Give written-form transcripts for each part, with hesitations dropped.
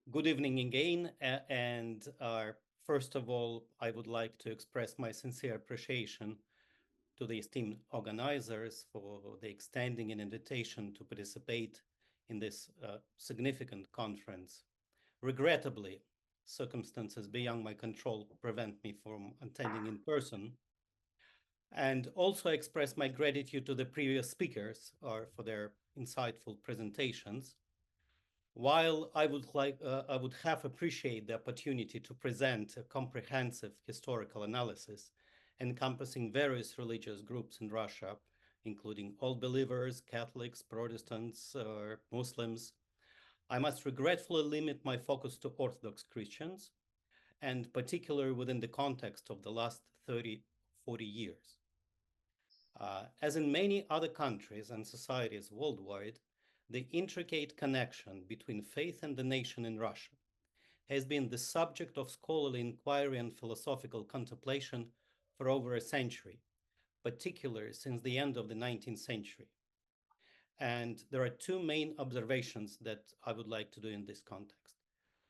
Good evening again. And first of all, I would like to express my sincere appreciation to the esteemed organizers for the extending an invitation to participate in this significant conference. Regrettably, circumstances beyond my control prevent me from attending in person. And also express my gratitude to the previous speakers for their insightful presentations. While I would have appreciated the opportunity to present a comprehensive historical analysis encompassing various religious groups in Russia, including all believers, Catholics, Protestants, Muslims, I must regretfully limit my focus to Orthodox Christians, and particularly within the context of the last 30, 40 years. As in many other countries and societies worldwide, the intricate connection between faith and the nation in Russia has been the subject of scholarly inquiry and philosophical contemplation for over a century, particularly since the end of the 19th century. And there are two main observations that I would like to do in this context.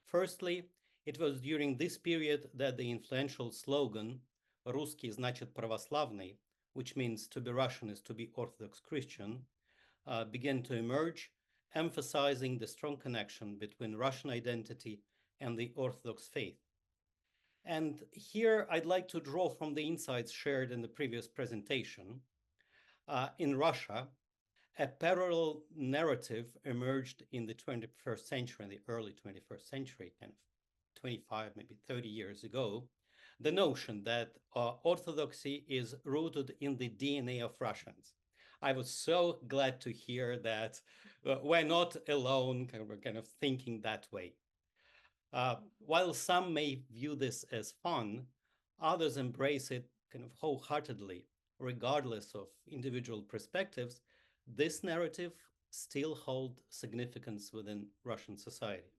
Firstly, it was during this period that the influential slogan, "Русский значит православный," which means to be Russian is to be Orthodox Christian, began to emerge, emphasizing the strong connection between Russian identity and the Orthodox faith. And here I'd like to draw from the insights shared in the previous presentation. In Russia, a parallel narrative emerged in the 21st century, in the early 21st century, kind of 25, maybe 30 years ago, the notion that Orthodoxy is rooted in the DNA of Russians. I was so glad to hear that we're not alone kind of thinking that way. While some may view this as fun, others embrace it kind of wholeheartedly, regardless of individual perspectives. This narrative still holds significance within Russian society.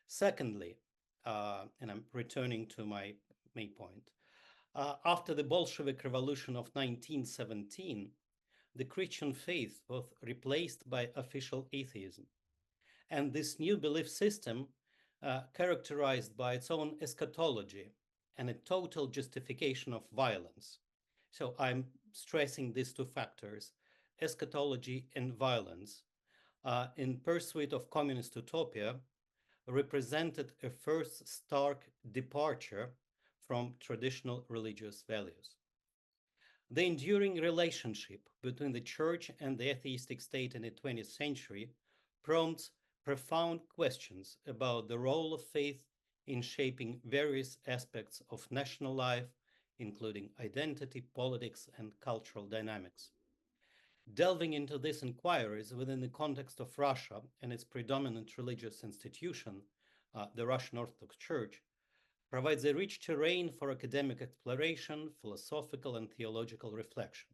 Secondly, and I'm returning to my main point, after the Bolshevik Revolution of 1917, the Christian faith was replaced by official atheism. And this new belief system, characterized by its own eschatology and a total justification of violence. So I'm stressing these two factors, eschatology and violence, in pursuit of communist utopia, represented a first stark departure from traditional religious values. The enduring relationship between the church and the atheistic state in the 20th century prompts profound questions about the role of faith in shaping various aspects of national life, including identity, politics, and cultural dynamics. Delving into these inquiries within the context of Russia and its predominant religious institution, the Russian Orthodox Church, provides a rich terrain for academic exploration, philosophical and theological reflection.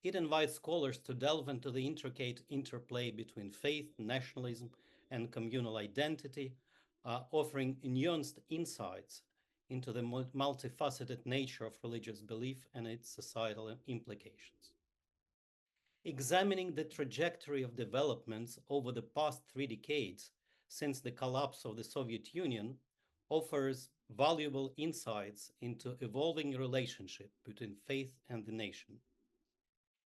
It invites scholars to delve into the intricate interplay between faith, nationalism, and communal identity, offering nuanced insights into the multifaceted nature of religious belief and its societal implications. Examining the trajectory of developments over the past 3 decades since the collapse of the Soviet Union offers valuable insights into evolving relationship between faith and the nation.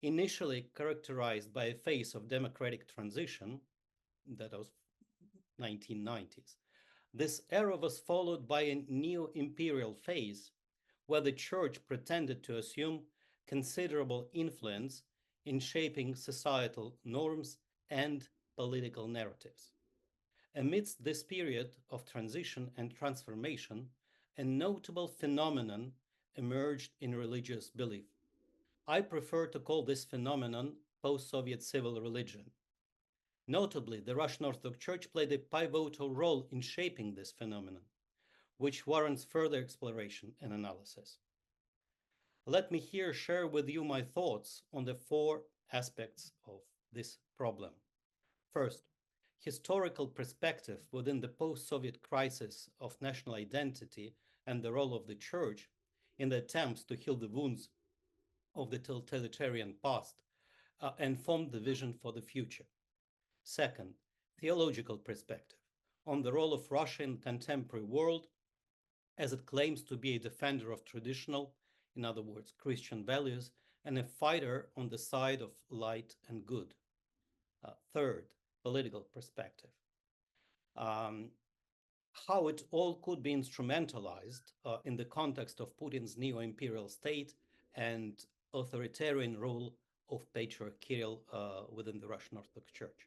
Initially characterized by a phase of democratic transition, that was 1990s, this era was followed by a neo-imperial phase where the church pretended to assume considerable influence in shaping societal norms and political narratives. Amidst this period of transition and transformation, a notable phenomenon emerged in religious belief. I prefer to call this phenomenon post-Soviet civil religion. Notably, the Russian Orthodox Church played a pivotal role in shaping this phenomenon, which warrants further exploration and analysis. Let me here share with you my thoughts on the four aspects of this problem. First, historical perspective within the post-Soviet crisis of national identity and the role of the church in the attempts to heal the wounds of the totalitarian past and form the vision for the future. Second, theological perspective on the role of Russia in the contemporary world as it claims to be a defender of traditional, in other words, Christian values, and a fighter on the side of light and good. Third, political perspective. Um, how it all could be instrumentalized in the context of Putin's neo-imperial state and authoritarian rule of Patriarch Kirill within the Russian Orthodox Church.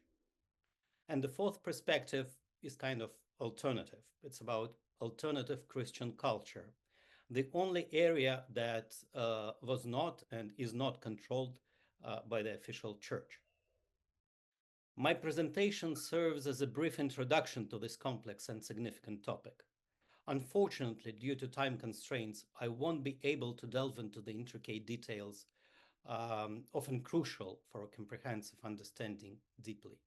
And the fourth perspective is kind of alternative. It's about alternative Christian culture, the only area that was not and is not controlled by the official church. My presentation serves as a brief introduction to this complex and significant topic. Unfortunately, due to time constraints, I won't be able to delve into the intricate details, often crucial for a comprehensive understanding deeply.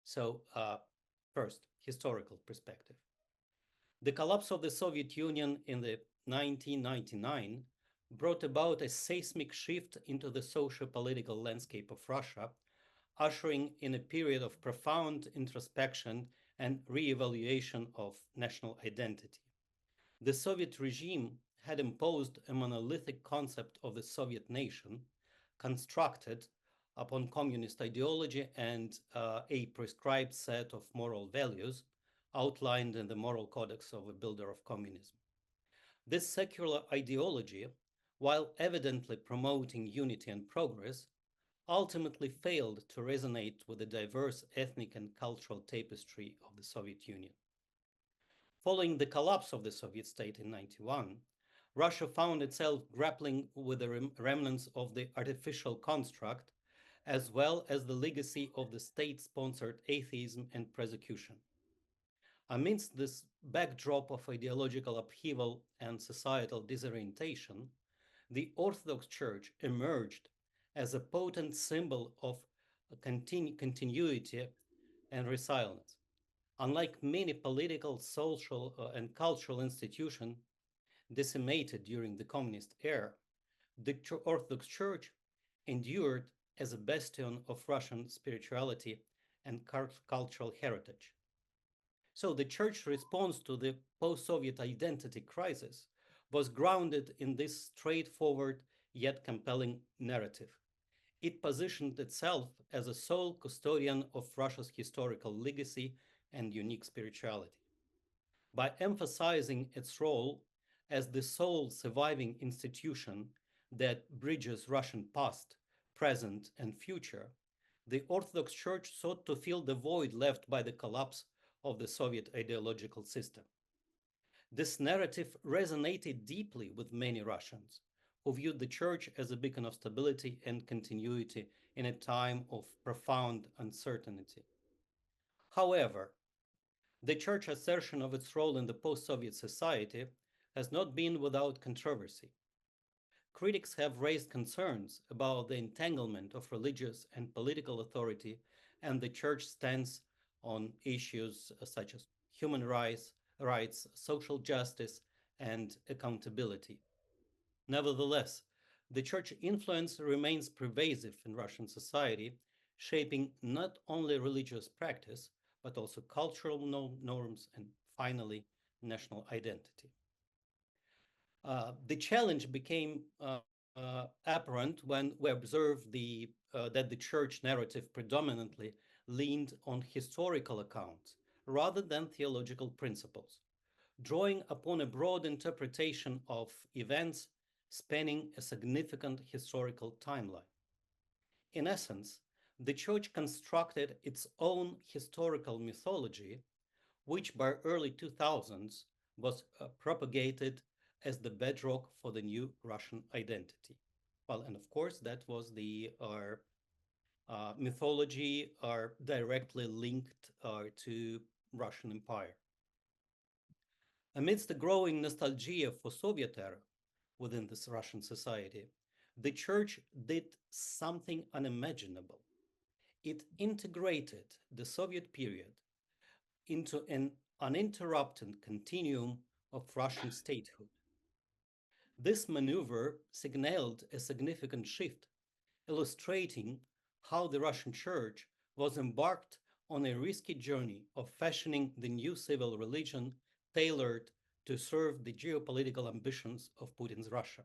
So, first, historical perspective. The collapse of the Soviet Union in the 1999 brought about a seismic shift into the socio-political landscape of Russia, ushering in a period of profound introspection and re-evaluation of national identity. The Soviet regime had imposed a monolithic concept of the Soviet nation, constructed upon communist ideology and a prescribed set of moral values outlined in the moral codex of a builder of communism. This secular ideology, while evidently promoting unity and progress, ultimately failed to resonate with the diverse ethnic and cultural tapestry of the Soviet Union. Following the collapse of the Soviet state in 1991, Russia found itself grappling with the remnants of the artificial construct, as well as the legacy of the state-sponsored atheism and persecution. Amidst this backdrop of ideological upheaval and societal disorientation, the Orthodox Church emerged as a potent symbol of continuity and resilience. Unlike many political, social, and cultural institutions decimated during the communist era, the Orthodox Church endured as a bastion of Russian spirituality and cultural heritage. So the Church's response to the post-Soviet identity crisis was grounded in this straightforward yet compelling narrative. It positioned itself as a sole custodian of Russia's historical legacy and unique spirituality. By emphasizing its role as the sole surviving institution that bridges Russian past, present, and future, the Orthodox Church sought to fill the void left by the collapse of the Soviet ideological system. This narrative resonated deeply with many Russians, who viewed the Church as a beacon of stability and continuity in a time of profound uncertainty. However, the Church assertion of its role in the post-Soviet society has not been without controversy. Critics have raised concerns about the entanglement of religious and political authority and the Church stance on issues such as human rights, social justice, and accountability. Nevertheless, the Church influence remains pervasive in Russian society, shaping not only religious practice, but also cultural norms and finally, national identity. The challenge became apparent when we observed that the church narrative predominantly leaned on historical accounts rather than theological principles, drawing upon a broad interpretation of events spanning a significant historical timeline. In essence, the church constructed its own historical mythology, which by early 2000s was propagated as the bedrock for the new Russian identity. Well, and of course, that was the mythology are directly linked to Russian Empire. Amidst the growing nostalgia for Soviet era within this Russian society, the church did something unimaginable. It integrated the Soviet period into an uninterrupted continuum of Russian statehood. This maneuver signaled a significant shift, illustrating how the Russian church was embarked on a risky journey of fashioning the new civil religion tailored to serve the geopolitical ambitions of Putin's Russia.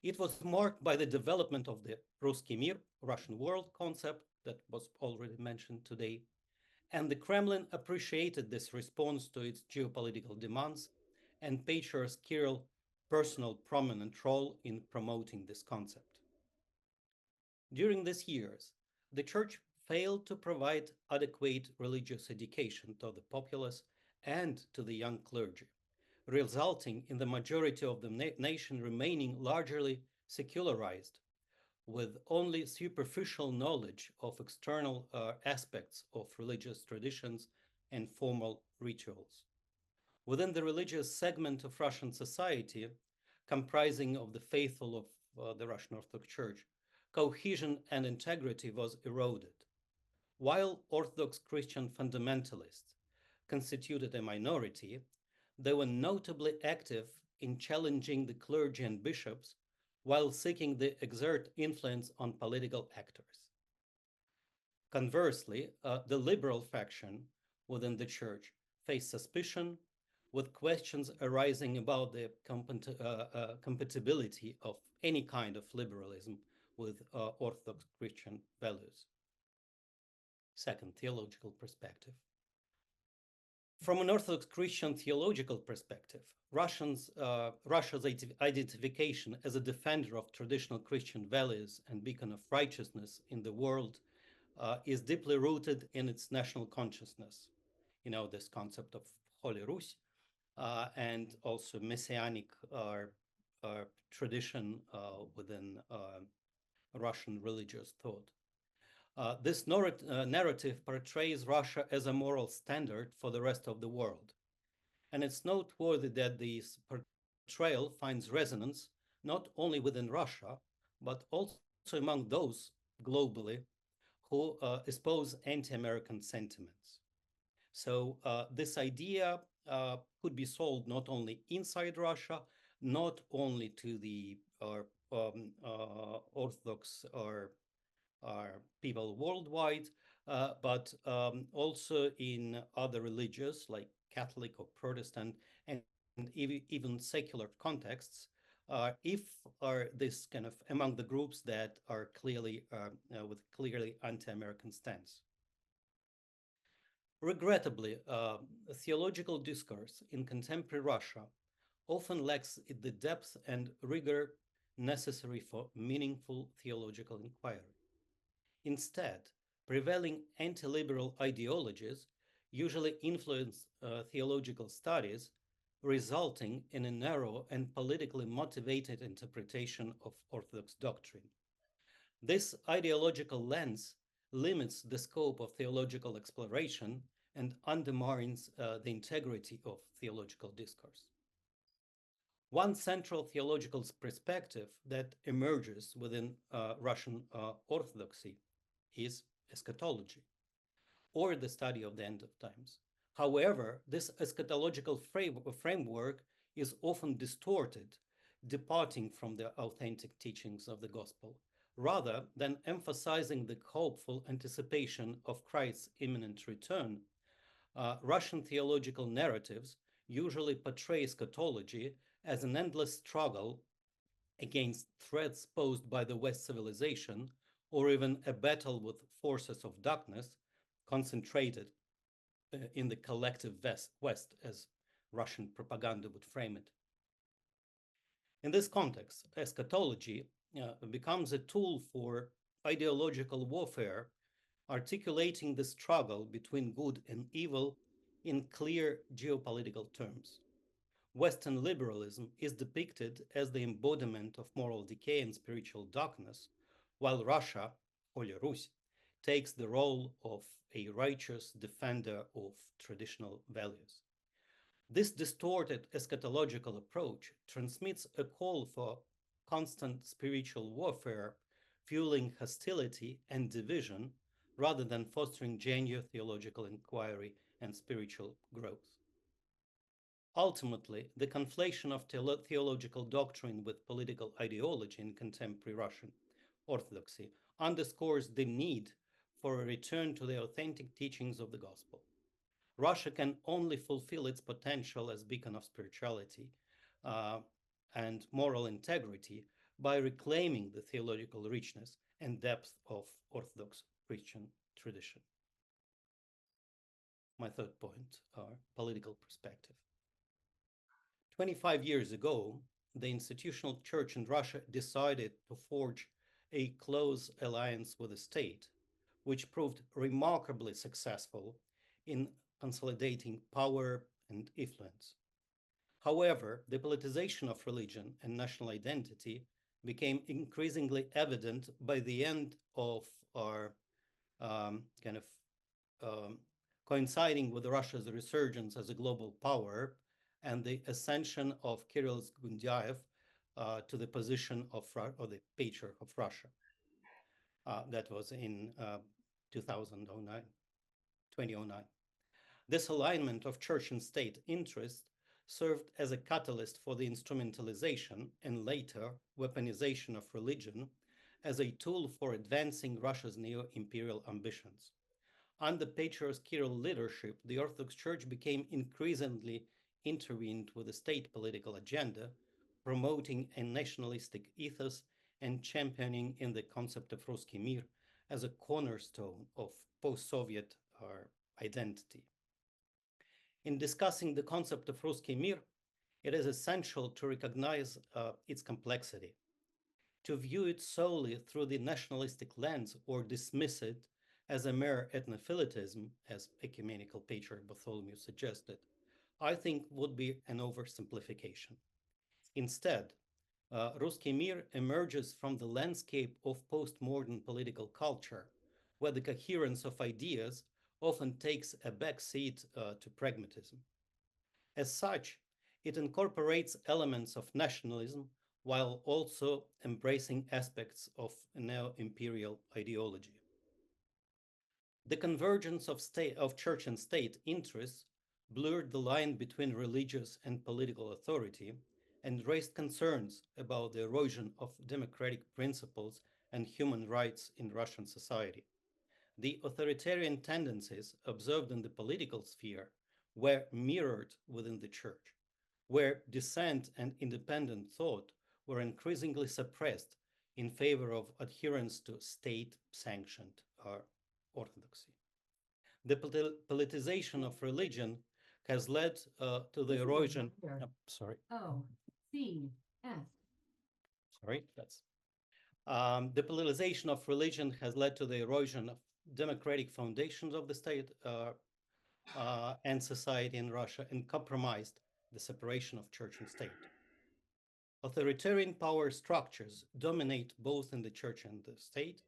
It was marked by the development of the Ruski Mir, Russian world concept that was already mentioned today, and the Kremlin appreciated this response to its geopolitical demands and Patriarch Kirill's personal prominent role in promoting this concept. During these years, the Church failed to provide adequate religious education to the populace and to the young clergy, resulting in the majority of the nation remaining largely secularized, with only superficial knowledge of external aspects of religious traditions and formal rituals. Within the religious segment of Russian society, comprising of the faithful of the Russian Orthodox Church, cohesion and integrity was eroded. While Orthodox Christian fundamentalists constituted a minority, they were notably active in challenging the clergy and bishops while seeking to exert influence on political actors. Conversely, the liberal faction within the church faced suspicion, with questions arising about the compatibility of any kind of liberalism with Orthodox Christian values. Second, theological perspective. From an Orthodox Christian theological perspective, Russia's identification as a defender of traditional Christian values and beacon of righteousness in the world is deeply rooted in its national consciousness. You know, this concept of Holy Rus and also messianic tradition within Russian religious thought. This narrative portrays Russia as a moral standard for the rest of the world. And it's noteworthy that this portrayal finds resonance not only within Russia, but also among those globally who espouse anti-American sentiments. So this idea could be sold not only inside Russia, not only to the Orthodox or people worldwide, but also in other religions like Catholic or Protestant and even secular contexts, if this kind of among the groups that are clearly with clearly anti-American stance. Regrettably, theological discourse in contemporary Russia often lacks the depth and rigor necessary for meaningful theological inquiry. Instead, prevailing anti-liberal ideologies usually influence theological studies, resulting in a narrow and politically motivated interpretation of Orthodox doctrine. This ideological lens limits the scope of theological exploration and undermines the integrity of theological discourse. One central theological perspective that emerges within Russian Orthodoxy is eschatology, or the study of the end of times. However, this eschatological framework is often distorted, departing from the authentic teachings of the gospel, rather than emphasizing the hopeful anticipation of Christ's imminent return. Russian theological narratives usually portray eschatology as an endless struggle against threats posed by the West civilization, or even a battle with forces of darkness concentrated in the collective West, as Russian propaganda would frame it. In this context, eschatology becomes a tool for ideological warfare, articulating the struggle between good and evil in clear geopolitical terms. Western liberalism is depicted as the embodiment of moral decay and spiritual darkness, while Russia, Holy Rus, takes the role of a righteous defender of traditional values. This distorted eschatological approach transmits a call for constant spiritual warfare, fueling hostility and division, rather than fostering genuine theological inquiry and spiritual growth. Ultimately, the conflation of theological doctrine with political ideology in contemporary Russian Orthodoxy underscores the need for a return to the authentic teachings of the gospel. Russia can only fulfill its potential as beacon of spirituality and moral integrity by reclaiming the theological richness and depth of Orthodox Christian tradition. My third point, political perspective. 25 years ago, the institutional church in Russia decided to forge a close alliance with the state, which proved remarkably successful in consolidating power and influence. However, the politicization of religion and national identity became increasingly evident by the end of our coinciding with Russia's resurgence as a global power and the ascension of Kirill Gundyaev to the position of the Patriarch of Russia. That was in 2009. This alignment of church and state interests served as a catalyst for the instrumentalization and later weaponization of religion as a tool for advancing Russia's neo-imperial ambitions. Under Patriarch Kirill's leadership, the Orthodox Church became increasingly intertwined with the state political agenda, promoting a nationalistic ethos and championing in the concept of Ruski Mir as a cornerstone of post-Soviet identity. In discussing the concept of Ruski Mir, it is essential to recognize its complexity. To view it solely through the nationalistic lens or dismiss it as a mere ethnophilitism, as ecumenical Patriarch Bartholomew suggested, I think would be an oversimplification. Instead, Ruski Mir emerges from the landscape of postmodern political culture, where the coherence of ideas often takes a backseat to pragmatism. As such, it incorporates elements of nationalism while also embracing aspects of neo-imperial ideology. The convergence of church and state interests blurred the line between religious and political authority and raised concerns about the erosion of democratic principles and human rights in Russian society. The authoritarian tendencies observed in the political sphere were mirrored within the church, where dissent and independent thought were increasingly suppressed in favor of adherence to state-sanctioned orthodoxy. The politicization of religion has led to the erosion. Sorry. O C S. Sorry, that's. The politicization of religion has led to the erosion of democratic foundations of the state and society in Russia and compromised the separation of church and state. Authoritarian power structures dominate both in the church and the state,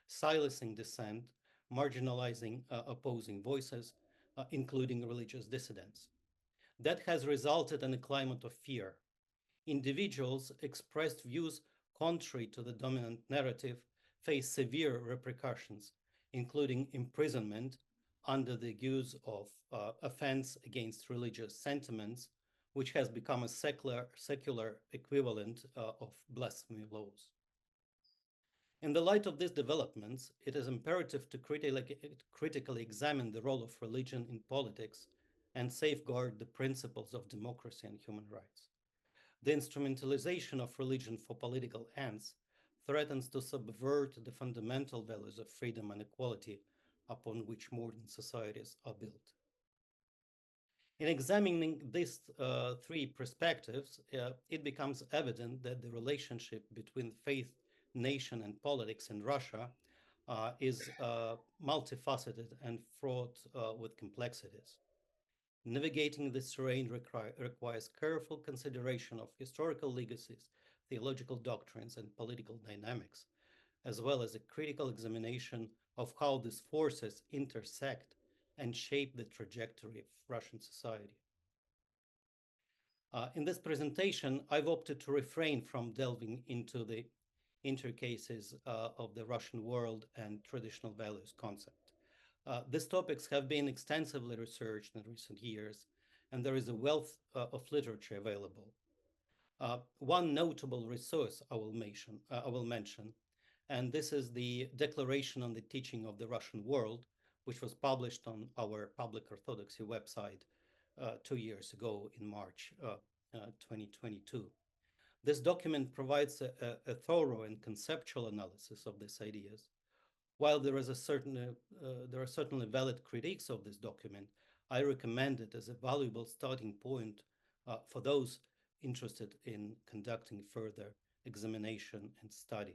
silencing dissent, marginalizing opposing voices, including religious dissidents. That has resulted in a climate of fear. Individuals expressed views contrary to the dominant narrative face severe repercussions, including imprisonment under the guise of offense against religious sentiments, which has become a secular equivalent of blasphemy laws. In the light of these developments, it is imperative to critically examine the role of religion in politics and safeguard the principles of democracy and human rights. The instrumentalization of religion for political ends threatens to subvert the fundamental values of freedom and equality upon which modern societies are built. In examining these three perspectives, it becomes evident that the relationship between faith, nation, and politics in Russia is multifaceted and fraught with complexities. Navigating this terrain requires careful consideration of historical legacies, theological doctrines, and political dynamics, as well as a critical examination of how these forces intersect and shape the trajectory of Russian society. In this presentation, I've opted to refrain from delving into the intercases of the Russian world and traditional values concept. These topics have been extensively researched in recent years, and there is a wealth of literature available. One notable resource I will mention, And this is the Declaration on the Teaching of the Russian World, which was published on our Public Orthodoxy website 2 years ago in March 2022. This document provides a thorough and conceptual analysis of these ideas. While there are certainly valid critiques of this document, I recommend it as a valuable starting point for those interested in conducting further examination and study.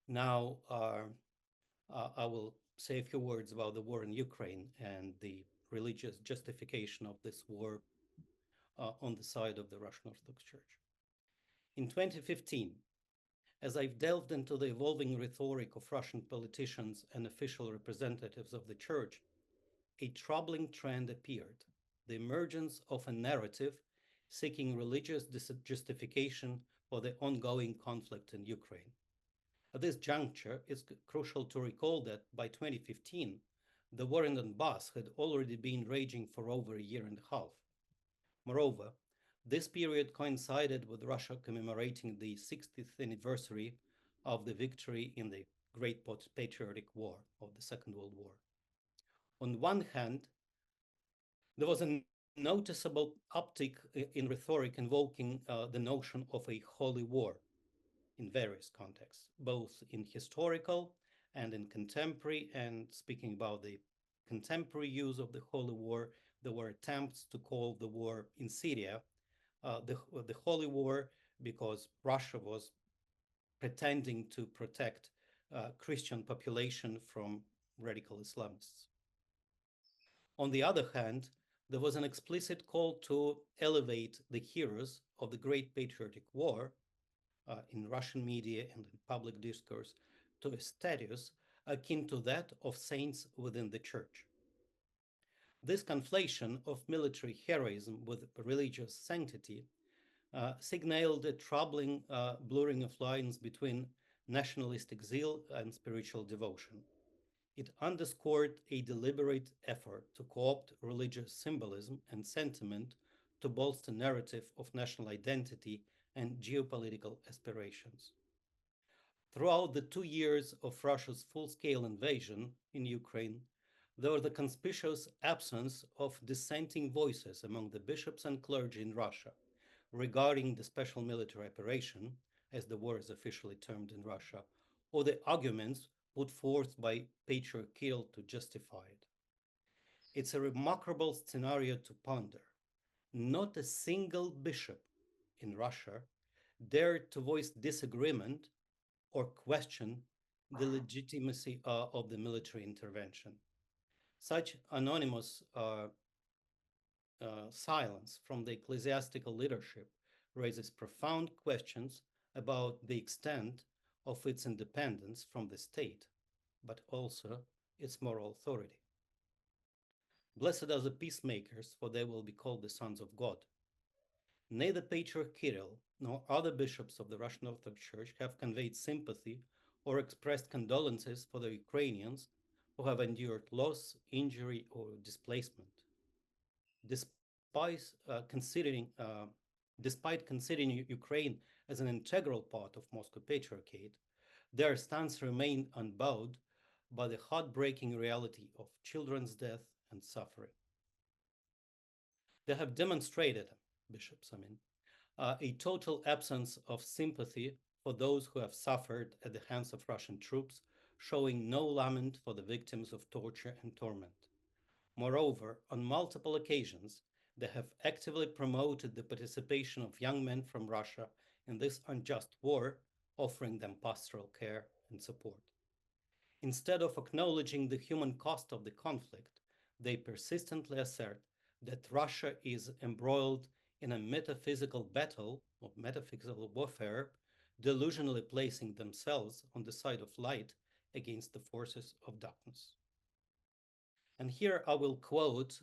Now, I will say a few words about the war in Ukraine and the religious justification of this war on the side of the Russian Orthodox Church. In 2015, as I've delved into the evolving rhetoric of Russian politicians and official representatives of the Church, a troubling trend appeared: the emergence of a narrative seeking religious justification for the ongoing conflict in Ukraine. At this juncture, it's crucial to recall that by 2015, the war in Donbass had already been raging for over a year and a half. Moreover, this period coincided with Russia commemorating the 60th anniversary of the victory in the Great Patriotic War of the Second World War. On one hand, there was a noticeable uptick in rhetoric invoking the notion of a holy war in various contexts, both in historical and in contemporary. And speaking about the contemporary use of the holy war, there were attempts to call the war in Syria the holy war because Russia was pretending to protect Christian population from radical Islamists. On the other hand, there was an explicit call to elevate the heroes of the Great Patriotic War in Russian media and in public discourse to a status akin to that of saints within the church. This conflation of military heroism with religious sanctity signaled a troubling blurring of lines between nationalistic zeal and spiritual devotion. It underscored a deliberate effort to co-opt religious symbolism and sentiment to bolster narrative of national identity and geopolitical aspirations. Throughout the 2 years of Russia's full-scale invasion in Ukraine, there was the conspicuous absence of dissenting voices among the bishops and clergy in Russia regarding the special military operation, as the war is officially termed in Russia, or the arguments put forth by Patriarch Kirill to justify it. It's a remarkable scenario to ponder. Not a single bishop in Russia dared to voice disagreement or question the legitimacy of the military intervention. Such anonymous silence from the ecclesiastical leadership raises profound questions about the extent of its independence from the state, but also its moral authority. Blessed are the peacemakers, for they will be called the sons of God. Neither Patriarch Kirill nor other bishops of the Russian Orthodox Church have conveyed sympathy or expressed condolences for the Ukrainians who have endured loss, injury, or displacement. Despite considering Ukraine as an integral part of Moscow Patriarchate, their stance remained unbowed by the heartbreaking reality of children's death and suffering. They have demonstrated, bishops, a total absence of sympathy for those who have suffered at the hands of Russian troops, showing no lament for the victims of torture and torment. Moreover, on multiple occasions, they have actively promoted the participation of young men from Russia in this unjust war, offering them pastoral care and support. Instead of acknowledging the human cost of the conflict, they persistently assert that Russia is embroiled in a metaphysical battle or metaphysical warfare, delusionally placing themselves on the side of light against the forces of darkness. And here I will quote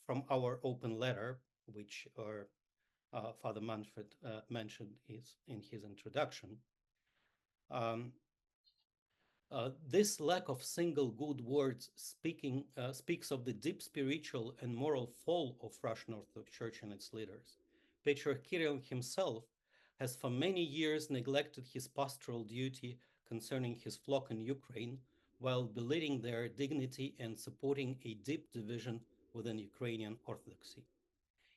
from our open letter, which Father Manfred mentioned in his introduction. This lack of single good words speaks of the deep spiritual and moral fall of Russian Orthodox Church and its leaders. Patriarch Kirill himself has for many years neglected his pastoral duty concerning his flock in Ukraine while belittling their dignity and supporting a deep division within Ukrainian Orthodoxy.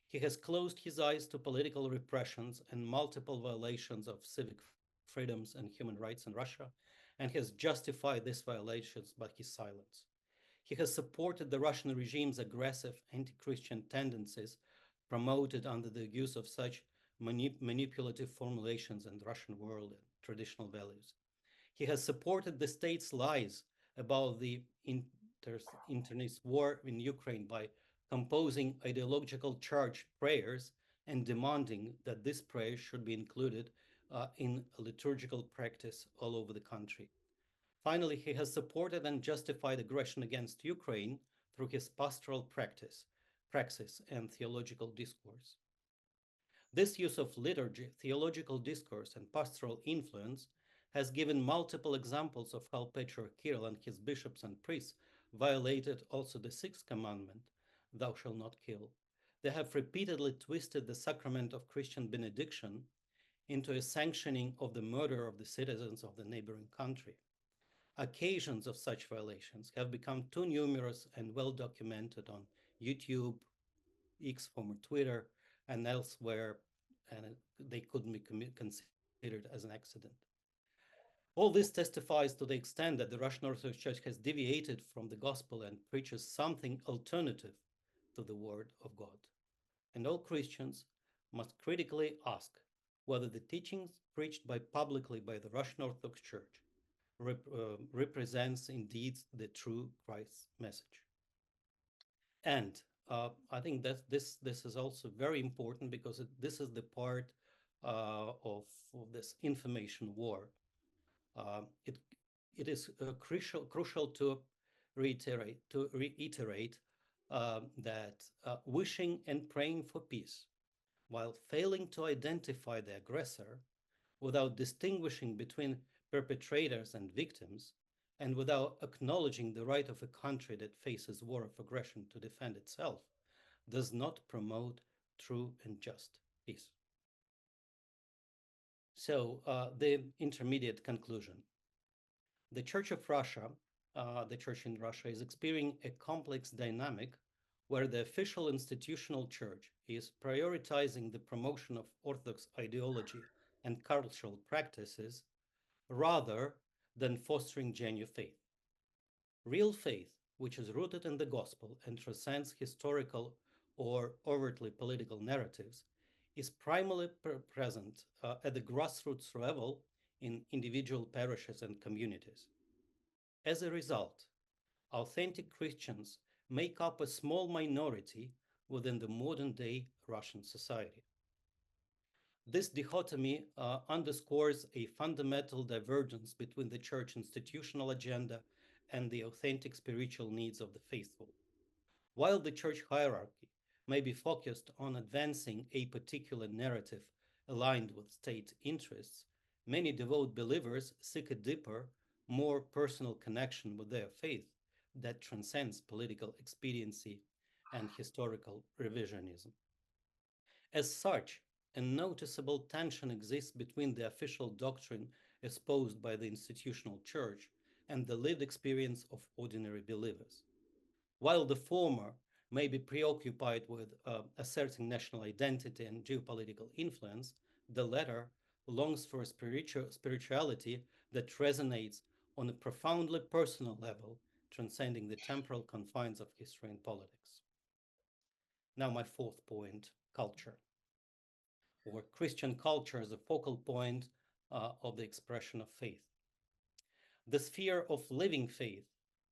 He has closed his eyes to political repressions and multiple violations of civic freedoms and human rights in Russia, and has justified these violations by his silence. He has supported the Russian regime's aggressive anti-Christian tendencies promoted under the use of such manipulative formulations in the Russian world and traditional values. He has supported the state's lies about the internist war in Ukraine by composing ideological charged prayers and demanding that this prayer should be included in liturgical practice all over the country. Finally, he has supported and justified aggression against Ukraine through his pastoral praxis, and theological discourse. This use of liturgy, theological discourse, and pastoral influence has given multiple examples of how Patriarch Kirill and his bishops and priests violated also the sixth commandment, thou shalt not kill. They have repeatedly twisted the sacrament of Christian benediction into a sanctioning of the murder of the citizens of the neighboring country. Occasions of such violations have become too numerous and well documented on YouTube, X, former Twitter, and elsewhere, and they couldn't be considered as an accident. All this testifies to the extent that the Russian Orthodox Church has deviated from the gospel and preaches something alternative to the word of God. And all Christians must critically ask whether the teachings preached publicly by the Russian Orthodox Church represents indeed the true Christ's message. And I think that this is also very important because this is the part of this information war. It it is crucial to reiterate that wishing and praying for peace, while failing to identify the aggressor, without distinguishing between perpetrators and victims, and without acknowledging the right of a country that faces war of aggression to defend itself, does not promote true and just peace. So the intermediate conclusion. The Church of Russia, the Church in Russia is experiencing a complex dynamic where the official institutional church is prioritizing the promotion of Orthodox ideology and cultural practices rather than fostering genuine faith. Real faith, which is rooted in the gospel and transcends historical or overtly political narratives, is primarily present at the grassroots level in individual parishes and communities. As a result, authentic Christians make up a small minority within the modern day Russian society. This dichotomy underscores a fundamental divergence between the church institutional agenda and the authentic spiritual needs of the faithful. While the church hierarchy may be focused on advancing a particular narrative aligned with state interests, many devout believers seek a deeper, more personal connection with their faith that transcends political expediency and historical revisionism. As such, a noticeable tension exists between the official doctrine espoused by the institutional church and the lived experience of ordinary believers. While the former may be preoccupied with asserting national identity and geopolitical influence, the latter longs for a spirituality that resonates on a profoundly personal level, transcending the temporal confines of history and politics. Now, my fourth point, culture, or Christian culture as a focal point of the expression of faith. The sphere of living faith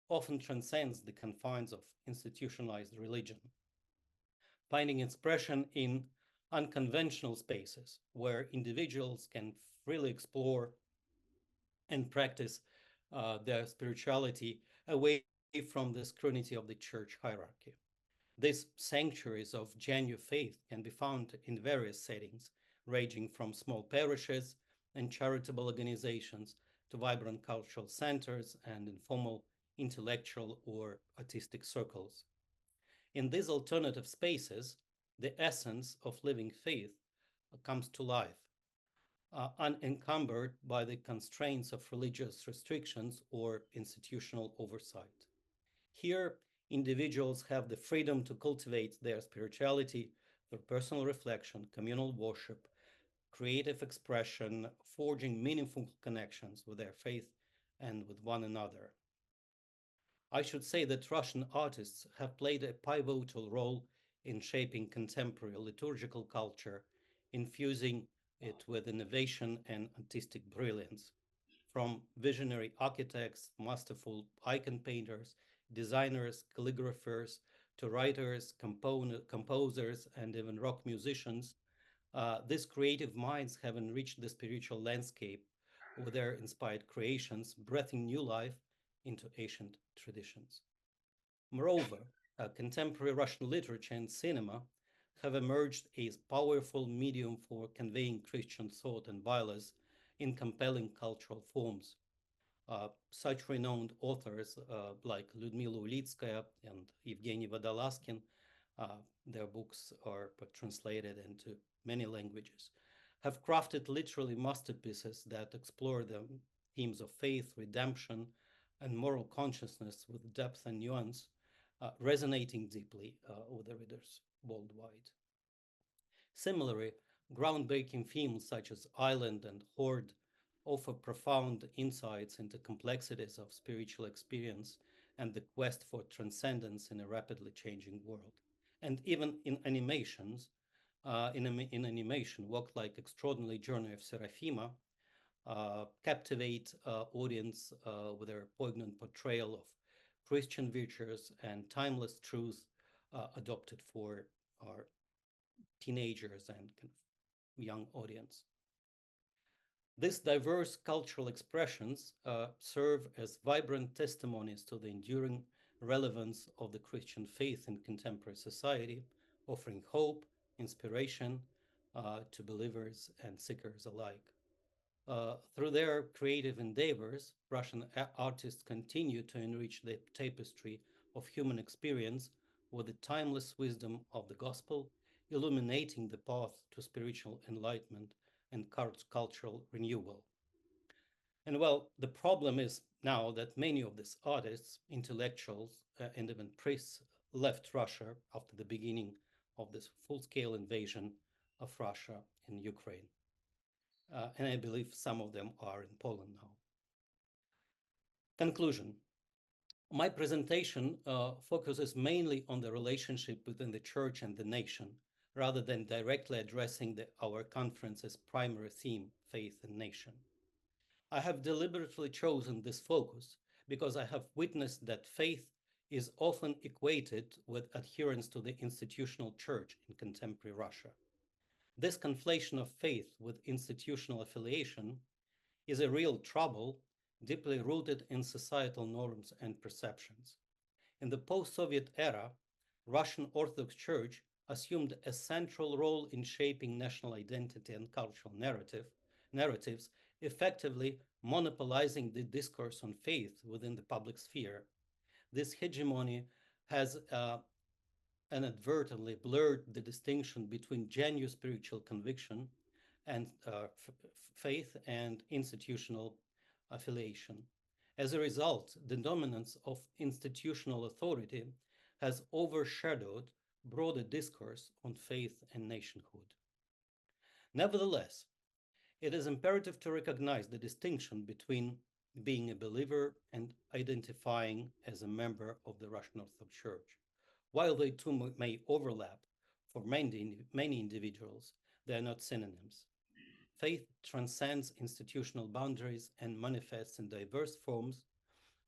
often transcends the confines of institutionalized religion, finding expression in unconventional spaces where individuals can freely explore and practice their spirituality away from the scrutiny of the church hierarchy. These sanctuaries of genuine faith can be found in various settings, ranging from small parishes and charitable organizations to vibrant cultural centers and informal intellectual or artistic circles. In these alternative spaces, the essence of living faith comes to life, unencumbered by the constraints of religious restrictions or institutional oversight. Here, individuals have the freedom to cultivate their spirituality through personal reflection, communal worship, creative expression, forging meaningful connections with their faith and with one another. I should say that Russian artists have played a pivotal role in shaping contemporary liturgical culture, infusing it with innovation and artistic brilliance. From visionary architects, masterful icon painters, designers, calligraphers, to writers, composers, and even rock musicians, these creative minds have enriched the spiritual landscape with their inspired creations, breathing new life into ancient traditions. Moreover, contemporary Russian literature and cinema have emerged as powerful medium for conveying Christian thought and values in compelling cultural forms. Such renowned authors like Lyudmila Ulitskaya and Evgeny Vodolaskin, their books are translated into many languages, have crafted literally masterpieces that explore the themes of faith, redemption, and moral consciousness with depth and nuance, resonating deeply with the readers worldwide. Similarly, groundbreaking films such as Island and Horde offer profound insights into complexities of spiritual experience and the quest for transcendence in a rapidly changing world. And even in animations, in animation, work like Extraordinary Journey of Serafima captivate audience with their poignant portrayal of Christian virtues and timeless truths adopted for our teenagers and kind of young audience. These diverse cultural expressions serve as vibrant testimonies to the enduring relevance of the Christian faith in contemporary society, offering hope, inspiration to believers and seekers alike. Through their creative endeavors, Russian artists continue to enrich the tapestry of human experience with the timeless wisdom of the gospel, illuminating the path to spiritual enlightenment and cultural renewal. And well, the problem is now that many of these artists, intellectuals, and even priests left Russia after the beginning of this full-scale invasion of Russia in Ukraine. And I believe some of them are in Poland now. Conclusion. My presentation focuses mainly on the relationship within the church and the nation, rather than directly addressing our conference's primary theme, faith and nation. I have deliberately chosen this focus because I have witnessed that faith is often equated with adherence to the institutional church in contemporary Russia. This conflation of faith with institutional affiliation is a real trouble deeply rooted in societal norms and perceptions. In the post-Soviet era, Russian Orthodox Church assumed a central role in shaping national identity and cultural narratives, effectively monopolizing the discourse on faith within the public sphere. This hegemony has inadvertently blurred the distinction between genuine spiritual conviction and faith and institutional affiliation. As a result, the dominance of institutional authority has overshadowed broader discourse on faith and nationhood. Nevertheless, it is imperative to recognize the distinction between being a believer and identifying as a member of the Russian Orthodox Church. While they two may overlap for many individuals, they are not synonyms. Faith transcends institutional boundaries and manifests in diverse forms,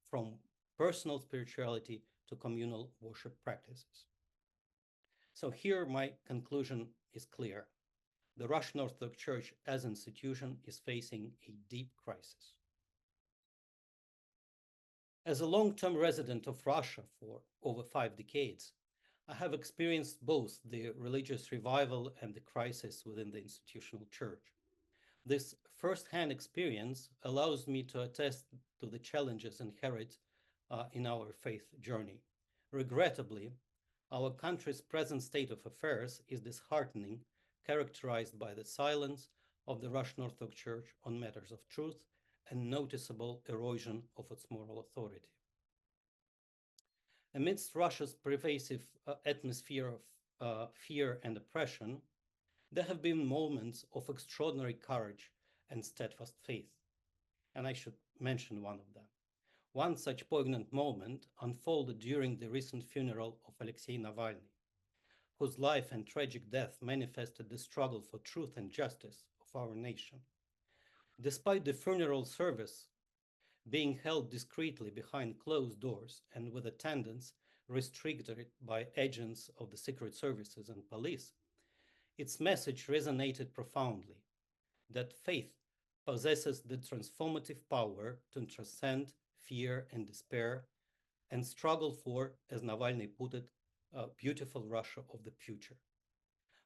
from personal spirituality to communal worship practices. So here my conclusion is clear. The Russian Orthodox Church as an institution is facing a deep crisis. As a long-term resident of Russia for over 5 decades, I have experienced both the religious revival and the crisis within the institutional church. This first-hand experience allows me to attest to the challenges inherent in our faith journey. Regrettably, our country's present state of affairs is disheartening, characterized by the silence of the Russian Orthodox Church on matters of truth and noticeable erosion of its moral authority. Amidst Russia's pervasive atmosphere of fear and oppression, there have been moments of extraordinary courage and steadfast faith, and I should mention one of them. One such poignant moment unfolded during the recent funeral of Alexei Navalny, whose life and tragic death manifested the struggle for truth and justice of our nation. Despite the funeral service being held discreetly behind closed doors and with attendance restricted by agents of the secret services and police, its message resonated profoundly that faith possesses the transformative power to transcend fear and despair and struggle for, as Navalny put it, a beautiful Russia of the future.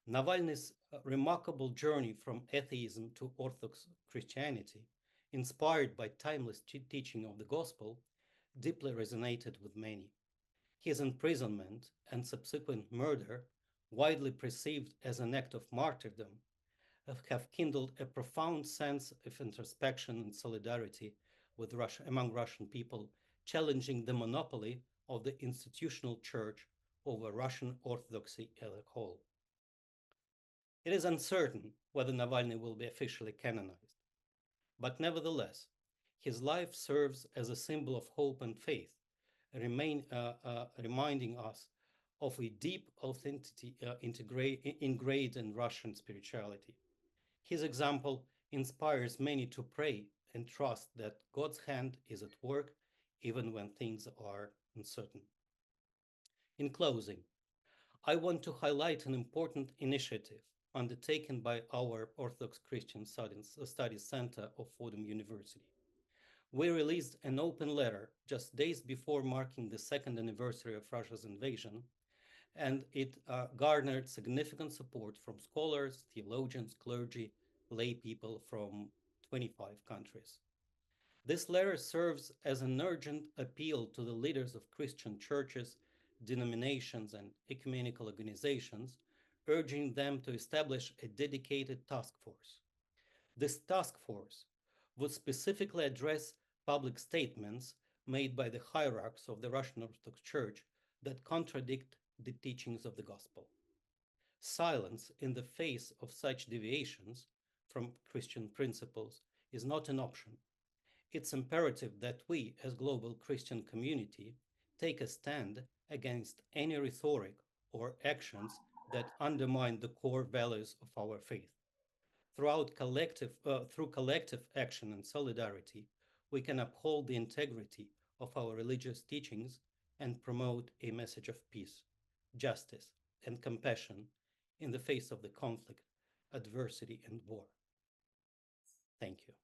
Navalny's remarkable journey from atheism to Orthodox Christianity, inspired by timeless teaching of the gospel, deeply resonated with many. His imprisonment and subsequent murder, widely perceived as an act of martyrdom, have kindled a profound sense of introspection and solidarity with Russia, among Russian people, challenging the monopoly of the institutional church over Russian Orthodoxy as a whole. It is uncertain whether Navalny will be officially canonized, but nevertheless, his life serves as a symbol of hope and faith, reminding us of a deep authenticity ingrained in Russian spirituality. His example inspires many to pray and trust that God's hand is at work even when things are uncertain. In closing, I want to highlight an important initiative undertaken by our Orthodox Christian Studies Center of Fordham University. We released an open letter just days before marking the second anniversary of Russia's invasion, and it garnered significant support from scholars, theologians, clergy, lay people from 25 countries. This letter serves as an urgent appeal to the leaders of Christian churches, denominations, and ecumenical organizations, urging them to establish a dedicated task force. This task force would specifically address public statements made by the hierarchs of the Russian Orthodox Church that contradict the teachings of the gospel. Silence in the face of such deviations from Christian principles is not an option. It's imperative that we, as global Christian community, take a stand against any rhetoric or actions that undermine the core values of our faith. Through collective action and solidarity, we can uphold the integrity of our religious teachings and promote a message of peace, justice, and compassion in the face of the conflict, adversity, and war. Thank you.